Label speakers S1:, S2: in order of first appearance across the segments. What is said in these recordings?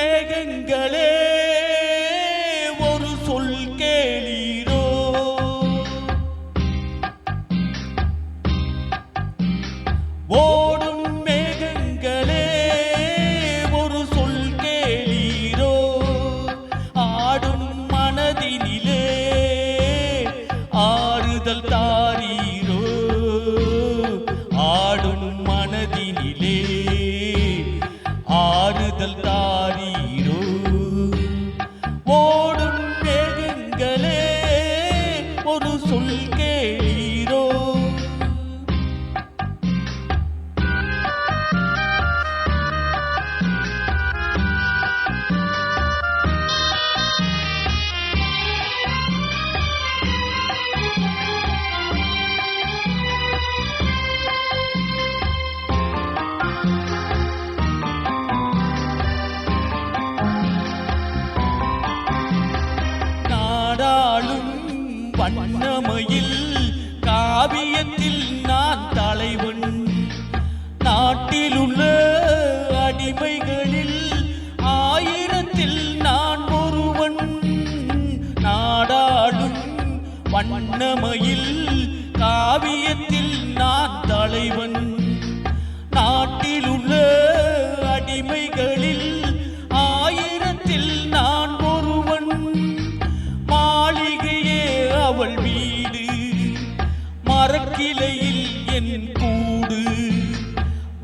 S1: மேகங்களே ஒரு சொல் கேளீரோ. ஓடும் மேகங்களே ஒரு சொல் கேளீரோ. ஆடும் மனதினிலே ஆறுதல் தாரீரோ. ஆடும் மனதினிலே ஆறுதல் தாரீரோ. ஓடும் மேகங்களே ஒரு சொல் கேளீரோ. வண்ணமயில் காவியத்தில் நான் தலைவன். நாட்டிலுள்ள அடிமைகளில் ஆயிரத்தில் நான் ஒருவன். நாடாளும் வண்ணமயில் காவியத்தில் நான் தலைவன். நாட்டிலுள்ள அடிமைகளில் ஆயிரத்தில் நான் ஒருவன். மாளிகையே அவள் வீடு, மரக்கிளையில் என் கூடு.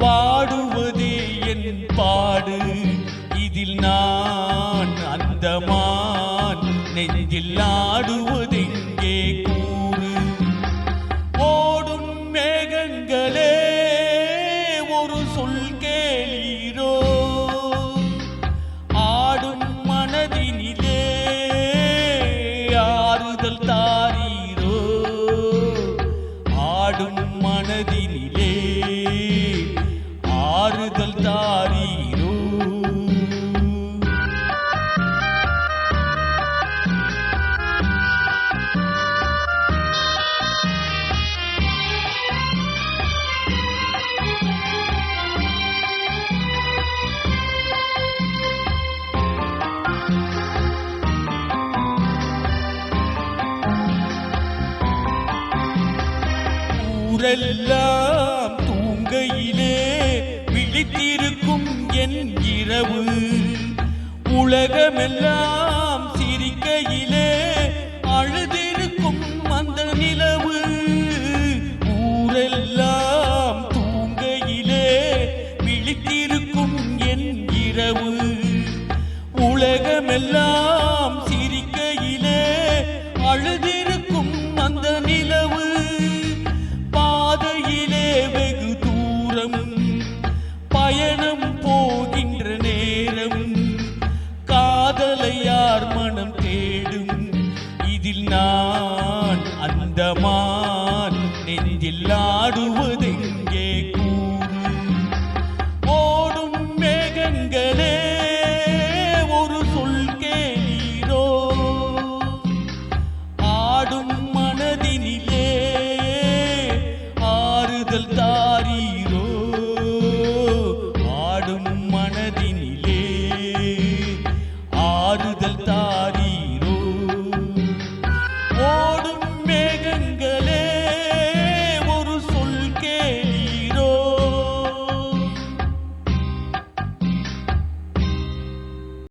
S1: வாடுவதே என் பாடு, இதில் நான் அந்தமான். நெஞ்சில் ஆடுவதெங்கே கூறு. ஓடும் மேகங்களே ஒரு சொல் கேளீரோ. ஆடும் மனதினிலே ஆறுதல் தாரீரோ. ஆடும் மனதினிலே ஆறுதல் தாரீரோ. ஊரெல்லாம் தூங்கையிலே விழித்திருக்கும் என் இரவு. உலகமெல்லாம்